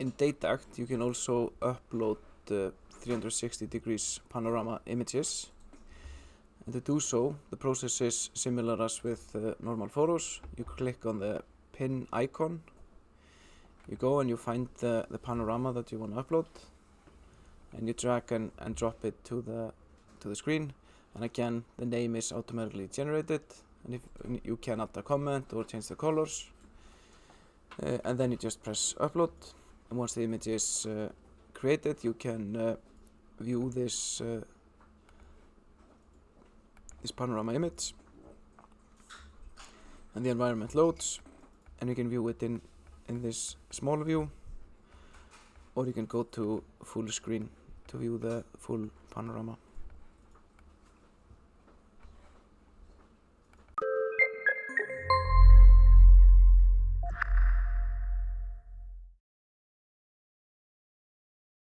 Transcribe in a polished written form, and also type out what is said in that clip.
In DATACT you can also upload 360 degrees panorama images, and to do so the process is similar as with normal photos. You click on the pin icon, you go and you find the panorama that you want to upload, and you drag and drop it to the screen, and again the name is automatically generated, and if you can add a comment or change the colors, and then you just press upload, and once the image is created you can view this panorama image, and the environment loads, and you can view it in this small view, or you can go to full screen to view the full panorama.